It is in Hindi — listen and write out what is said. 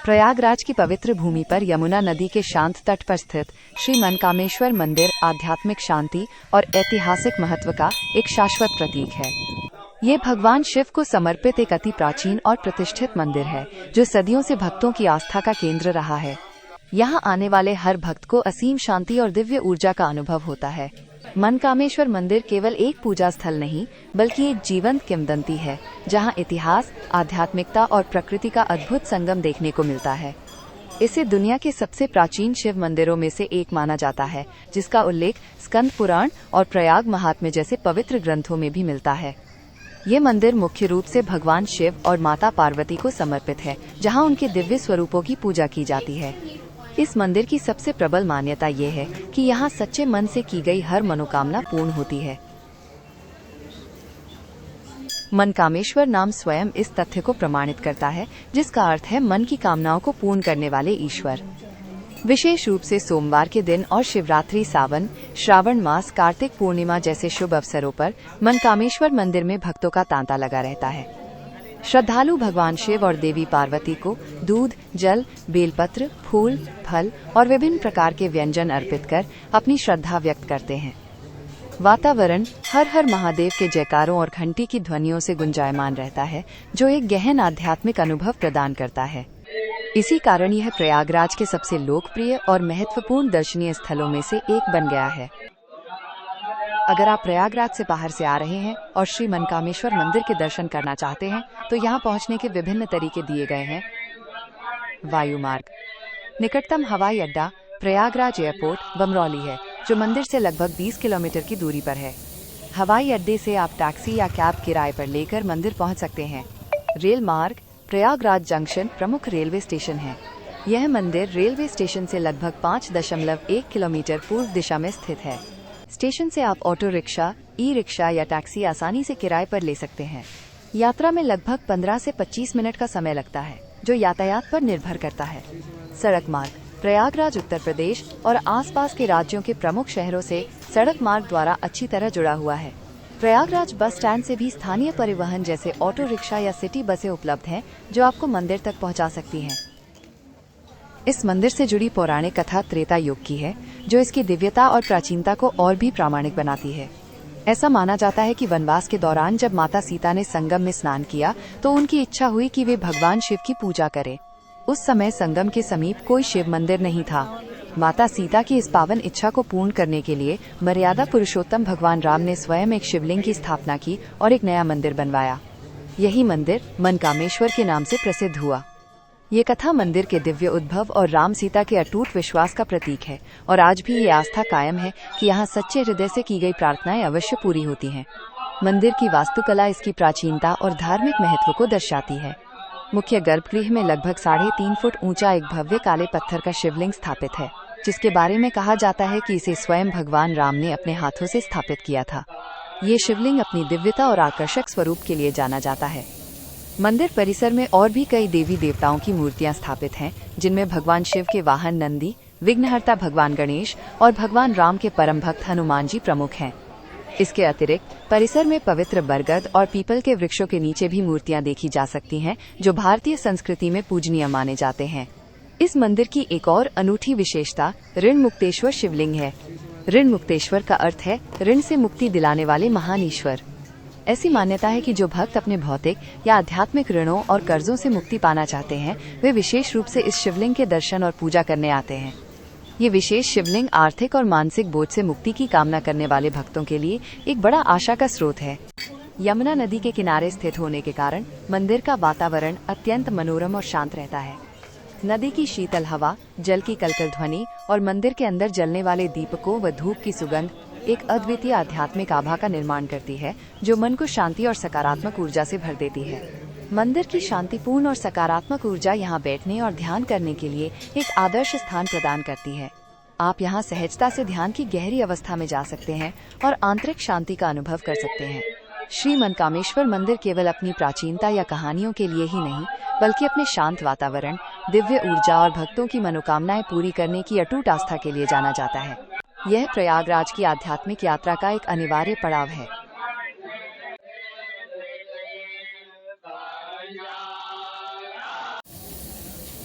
प्रयागराज की पवित्र भूमि पर यमुना नदी के शांत तट पर स्थित श्री मनकामेश्वर मंदिर आध्यात्मिक शांति और ऐतिहासिक महत्व का एक शाश्वत प्रतीक है। ये भगवान शिव को समर्पित एक अति प्राचीन और प्रतिष्ठित मंदिर है, जो सदियों से भक्तों की आस्था का केंद्र रहा है। यहाँ आने वाले हर भक्त को असीम शांति और दिव्य ऊर्जा का अनुभव होता है। मनकामेश्वर मंदिर केवल एक पूजा स्थल नहीं, बल्कि एक जीवंत किंवदंती है, जहाँ इतिहास, आध्यात्मिकता और प्रकृति का अद्भुत संगम देखने को मिलता है। इसे दुनिया के सबसे प्राचीन शिव मंदिरों में से एक माना जाता है, जिसका उल्लेख स्कंद पुराण और प्रयाग महात्म्य जैसे पवित्र ग्रंथों में भी मिलता है। ये मंदिर मुख्य रूप से भगवान शिव और माता पार्वती को समर्पित है, जहाँ उनके दिव्य स्वरूपों की पूजा की जाती है। इस मंदिर की सबसे प्रबल मान्यता ये है कि यहाँ सच्चे मन से की गई हर मनोकामना पूर्ण होती है। मनकामेश्वर नाम स्वयं इस तथ्य को प्रमाणित करता है, जिसका अर्थ है मन की कामनाओं को पूर्ण करने वाले ईश्वर। विशेष रूप से सोमवार के दिन और शिवरात्रि, सावन, श्रावण मास, कार्तिक पूर्णिमा जैसे शुभ अवसरों पर मनकामेश्वर मंदिर में भक्तों का तांता लगा रहता है। श्रद्धालु भगवान शिव और देवी पार्वती को दूध, जल, बेलपत्र, फूल, फल और विभिन्न प्रकार के व्यंजन अर्पित कर अपनी श्रद्धा व्यक्त करते हैं। वातावरण हर हर महादेव के जयकारों और घंटी की ध्वनियों से गुंजायमान रहता है, जो एक गहन आध्यात्मिक अनुभव प्रदान करता है। इसी कारण यह प्रयागराज के सबसे लोकप्रिय और महत्वपूर्ण दर्शनीय स्थलों में से एक बन गया है। अगर आप प्रयागराज से बाहर से आ रहे हैं और श्री मनकामेश्वर मंदिर के दर्शन करना चाहते हैं, तो यहाँ पहुँचने के विभिन्न तरीके दिए गए हैं। वायु मार्ग। निकटतम हवाई अड्डा प्रयागराज एयरपोर्ट बमरौली है, जो मंदिर से लगभग 20 किलोमीटर की दूरी पर है। हवाई अड्डे से आप टैक्सी या कैब किराए पर लेकर मंदिर पहुँच सकते हैं। रेल मार्ग। प्रयागराज जंक्शन प्रमुख रेलवे स्टेशन है। यह मंदिर रेलवे स्टेशन से लगभग 5.1 किलोमीटर पूर्व दिशा में स्थित है। स्टेशन से आप ऑटो रिक्शा, ई रिक्शा या टैक्सी आसानी से किराए पर ले सकते हैं। यात्रा में लगभग 15 से 25 मिनट का समय लगता है, जो यातायात पर निर्भर करता है। सड़क मार्ग। प्रयागराज उत्तर प्रदेश और आसपास के राज्यों के प्रमुख शहरों से सड़क मार्ग द्वारा अच्छी तरह जुड़ा हुआ है। प्रयागराज बस स्टैंड से भी स्थानीय परिवहन जैसे ऑटो रिक्शा या सिटी बसें उपलब्ध हैं, जो आपको मंदिर तक पहुंचा सकती हैं। इस मंदिर से जुड़ी पौराणिक कथा त्रेता युग की है, जो इसकी दिव्यता और प्राचीनता को और भी प्रामाणिक बनाती है। ऐसा माना जाता है कि वनवास के दौरान जब माता सीता ने संगम में स्नान किया, तो उनकी इच्छा हुई कि वे भगवान शिव की पूजा करें। उस समय संगम के समीप कोई शिव मंदिर नहीं था। माता सीता की इस पावन इच्छा को पूर्ण करने के लिए मर्यादा पुरुषोत्तम भगवान राम ने स्वयं एक शिवलिंग की स्थापना की और एक नया मंदिर बनवाया। यही मंदिर मनकामेश्वर के नाम से प्रसिद्ध हुआ। ये कथा मंदिर के दिव्य उद्भव और राम सीता के अटूट विश्वास का प्रतीक है, और आज भी ये आस्था कायम है कि यहाँ सच्चे हृदय से की गई प्रार्थनाएं अवश्य पूरी होती हैं। मंदिर की वास्तुकला इसकी प्राचीनता और धार्मिक महत्व को दर्शाती है। मुख्य गर्भगृह में लगभग 3.5 फुट ऊंचा एक भव्य काले पत्थर का शिवलिंग स्थापित है, जिसके बारे में कहा जाता है कि इसे स्वयं भगवान राम ने अपने हाथों से स्थापित किया था। ये शिवलिंग अपनी दिव्यता और आकर्षक स्वरूप के लिए जाना जाता है। मंदिर परिसर में और भी कई देवी देवताओं की मूर्तियां स्थापित हैं, जिनमें भगवान शिव के वाहन नंदी, विघ्नहर्ता भगवान गणेश और भगवान राम के परम भक्त हनुमान जी प्रमुख हैं। इसके अतिरिक्त परिसर में पवित्र बरगद और पीपल के वृक्षों के नीचे भी मूर्तियां देखी जा सकती हैं, जो भारतीय संस्कृति में पूजनीय माने जाते हैं। इस मंदिर की एक और अनूठी विशेषता ऋण मुक्तेश्वर शिवलिंग है। ऋण मुक्तेश्वर का अर्थ है ऋण से मुक्ति दिलाने वाले महान ईश्वर। ऐसी मान्यता है कि जो भक्त अपने भौतिक या आध्यात्मिक ऋणों और कर्जों से मुक्ति पाना चाहते हैं, वे विशेष रूप से इस शिवलिंग के दर्शन और पूजा करने आते हैं। ये विशेष शिवलिंग आर्थिक और मानसिक बोझ से मुक्ति की कामना करने वाले भक्तों के लिए एक बड़ा आशा का स्रोत है। यमुना नदी के किनारे स्थित होने के कारण मंदिर का वातावरण अत्यंत मनोरम और शांत रहता है। नदी की शीतल हवा, जल की कलकल ध्वनि और मंदिर के अंदर जलने वाले दीपकों व धूप की सुगंध एक अद्वितीय आध्यात्मिक आभा का निर्माण करती है, जो मन को शांति और सकारात्मक ऊर्जा से भर देती है। मंदिर की शांतिपूर्ण और सकारात्मक ऊर्जा यहाँ बैठने और ध्यान करने के लिए एक आदर्श स्थान प्रदान करती है। आप यहाँ सहजता से ध्यान की गहरी अवस्था में जा सकते हैं और आंतरिक शांति का अनुभव कर सकते हैं। श्री मनकामेश्वर मंदिर केवल अपनी प्राचीनता या कहानियों के लिए ही नहीं, बल्कि अपने शांत वातावरण, दिव्य ऊर्जा और भक्तों की मनोकामनाएं पूरी करने की अटूट आस्था के लिए जाना जाता है। यह प्रयागराज की आध्यात्मिक यात्रा का एक अनिवार्य पड़ाव है।